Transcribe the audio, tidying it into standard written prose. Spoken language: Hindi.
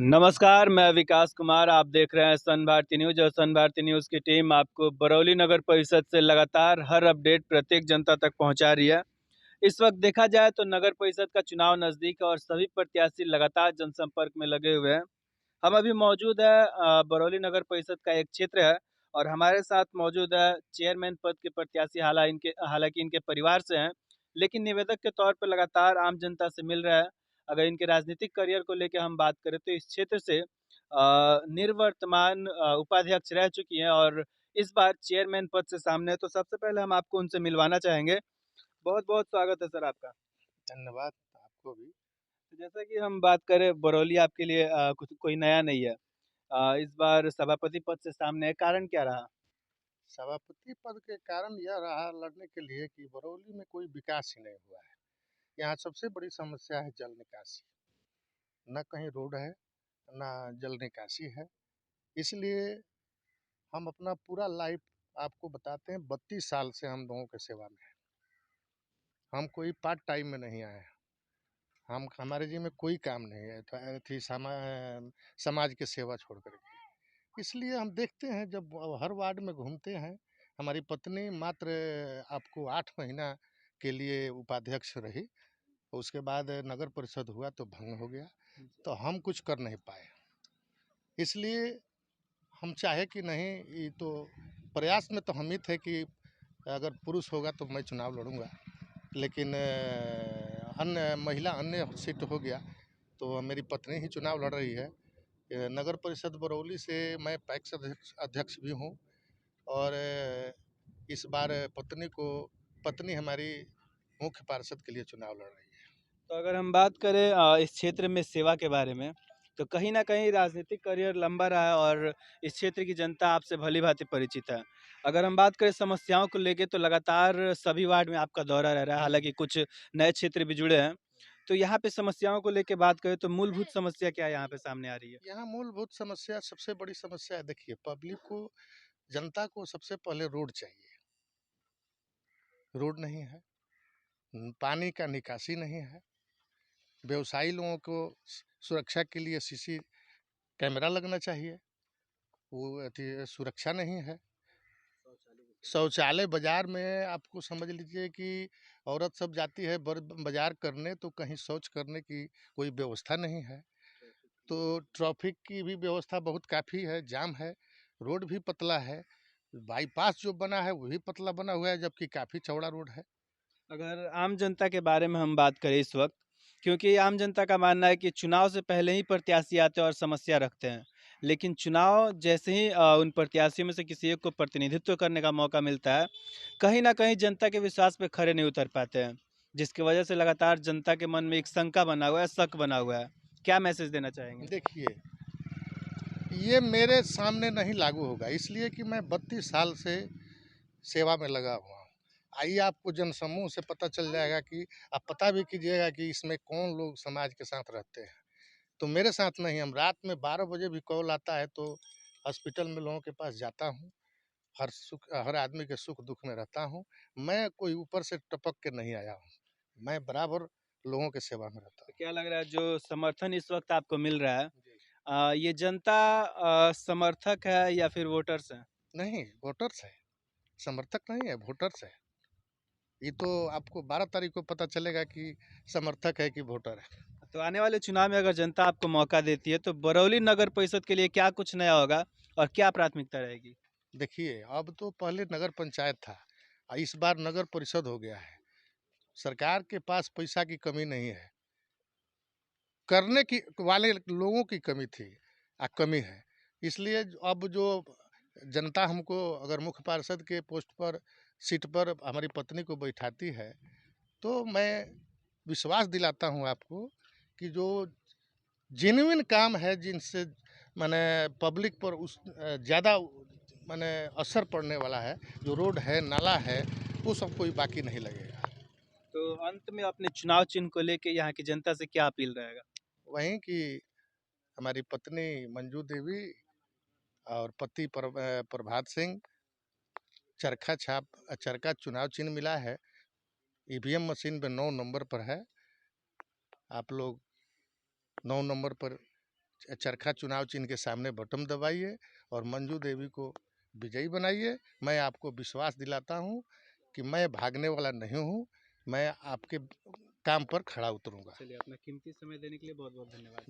नमस्कार, मैं विकास कुमार। आप देख रहे हैं सन भारती न्यूज़ और सन भारती न्यूज़ की टीम आपको बरौली नगर परिषद से लगातार हर अपडेट प्रत्येक जनता तक पहुंचा रही है। इस वक्त देखा जाए तो नगर परिषद का चुनाव नज़दीक है और सभी प्रत्याशी लगातार जनसंपर्क में लगे हुए हैं। हम अभी मौजूद है बरौली नगर परिषद का एक क्षेत्र है और हमारे साथ मौजूद है चेयरमैन पद के प्रत्याशी। हालांकि इनके परिवार से हैं, लेकिन निवेदक के तौर पर लगातार आम जनता से मिल रहा है। अगर इनके राजनीतिक करियर को लेकर हम बात करें तो इस क्षेत्र से निर्वर्तमान उपाध्यक्ष रह चुकी हैं और इस बार चेयरमैन पद से सामने है। तो सबसे पहले हम आपको उनसे मिलवाना चाहेंगे। बहुत बहुत स्वागत है सर आपका। धन्यवाद आपको भी। तो जैसा कि हम बात करें, बरौली आपके लिए कुछ कोई नया नहीं है। इस बार सभापति पद से सामने है, कारण क्या रहा? सभापति पद के कारण यह रहा लड़ने के लिए कि बरौली में कोई विकास ही नहीं हुआ है। यहाँ सबसे बड़ी समस्या है जल निकासी। न कहीं रोड है, न जल निकासी है। इसलिए हम अपना पूरा लाइफ आपको बताते हैं, 32 साल से हम लोगों की सेवा में हैं। हम कोई पार्ट टाइम में नहीं आए हैं। हम हमारे जी में कोई काम नहीं है समाज की सेवा छोड़ करके। इसलिए हम देखते हैं जब हर वार्ड में घूमते हैं। हमारी पत्नी मात्र आपको 8 महीना के लिए उपाध्यक्ष रही। उसके बाद नगर परिषद हुआ तो भंग हो गया, तो हम कुछ कर नहीं पाए। इसलिए हम चाहे कि नहीं, ये तो प्रयास में तो हम ही थे कि अगर पुरुष होगा तो मैं चुनाव लड़ूंगा, लेकिन अन्य महिला अन्य सीट हो गया तो मेरी पत्नी ही चुनाव लड़ रही है। नगर परिषद बरौली से मैं पैक्स अध्यक्ष अध्यक्ष भी हूँ और इस बार पत्नी हमारी मुख्य पार्षद के लिए चुनाव लड़ रही है। तो अगर हम बात करें इस क्षेत्र में सेवा के बारे में, तो कहीं ना कहीं राजनीतिक करियर लंबा रहा है और इस क्षेत्र की जनता आपसे भली भांति परिचित है। अगर हम बात करें समस्याओं को लेके, तो लगातार सभी वार्ड में आपका दौरा रह रहा है, हालांकि कुछ नए क्षेत्र भी जुड़े हैं। तो यहाँ पे समस्याओं को लेके बात करें तो मूलभूत समस्या क्या यहाँ पे सामने आ रही है? यहाँ मूलभूत समस्या, सबसे बड़ी समस्या है, देखिए पब्लिक को, जनता को सबसे पहले रोड चाहिए। रोड नहीं है, पानी का निकासी नहीं है, व्यवसायी लोगों को सुरक्षा के लिए सीसी कैमरा लगना चाहिए, वो सुरक्षा नहीं है। शौचालय बाजार में आपको समझ लीजिए कि औरत सब जाती है बाजार करने, तो कहीं शौच करने की कोई व्यवस्था नहीं है। तो ट्रैफिक की भी व्यवस्था बहुत काफ़ी है, जाम है, रोड भी पतला है। बाईपास जो बना है वो भी पतला बना हुआ है, जबकि काफ़ी चौड़ा रोड है। अगर आम जनता के बारे में हम बात करें इस वक्त, क्योंकि आम जनता का मानना है कि चुनाव से पहले ही प्रत्याशी आते हैं और समस्या रखते हैं, लेकिन चुनाव जैसे ही उन प्रत्याशियों में से किसी एक को प्रतिनिधित्व करने का मौका मिलता है, कहीं ना कहीं जनता के विश्वास पे खरे नहीं उतर पाते हैं, जिसकी वजह से लगातार जनता के मन में एक शंका बना हुआ है, शक बना हुआ है। क्या मैसेज देना चाहेंगे? देखिए, ये मेरे सामने नहीं लागू होगा, इसलिए कि मैं 32 साल से सेवा में लगा हुआ हूँ। आइए आपको जनसमूह से पता चल जाएगा कि आप पता भी कीजिएगा कि इसमें कौन लोग समाज के साथ रहते हैं। तो मेरे साथ नहीं, हम रात में 12 बजे भी कॉल आता है तो हॉस्पिटल में लोगों के पास जाता हूँ। हर आदमी के सुख दुख में रहता हूँ। मैं कोई ऊपर से टपक के नहीं आया हूँ, मैं बराबर लोगों की सेवा में रहता तो हूँ। क्या लग रहा है जो समर्थन इस वक्त आपको मिल रहा है, ये जनता समर्थक है या फिर वोटर्स है? नहीं, वोटर्स है, समर्थक नहीं है, वोटर्स है। ये तो आपको 12 तारीख को पता चलेगा कि समर्थक है कि वोटर है। तो आने वाले चुनाव में अगर जनता आपको मौका देती है तो बरौली नगर परिषद के लिए क्या कुछ नया होगा और क्या प्राथमिकता रहेगी? देखिए, अब तो पहले नगर पंचायत था, इस बार नगर परिषद हो गया है। सरकार के पास पैसा की कमी नहीं है, करने की वाले लोगों की कमी थी, कमी है। इसलिए अब जो जनता हमको अगर मुख्य पार्षद के पोस्ट पर, सीट पर हमारी पत्नी को बैठाती है, तो मैं विश्वास दिलाता हूँ आपको कि जो जेन्युइन काम है, जिनसे माने पब्लिक पर ज़्यादा माने असर पड़ने वाला है, जो रोड है, नाला है, वो सब कोई बाकी नहीं लगेगा। तो अंत में अपने चुनाव चिन्ह को लेके यहाँ की जनता से क्या अपील रहेगा? वहीं कि हमारी पत्नी मंजू देवी और पति प्रभात सिंह, चरखा चुनाव चिन्ह मिला है। ईवीएम मशीन पे 9 नंबर पर है। आप लोग 9 नंबर पर चरखा चुनाव चिन्ह के सामने बटन दबाइए और मंजू देवी को विजयी बनाइए। मैं आपको विश्वास दिलाता हूँ कि मैं भागने वाला नहीं हूँ, मैं आपके काम पर खड़ा उतरूंगा। चलिए, अपना कीमती समय देने के लिए बहुत बहुत धन्यवाद।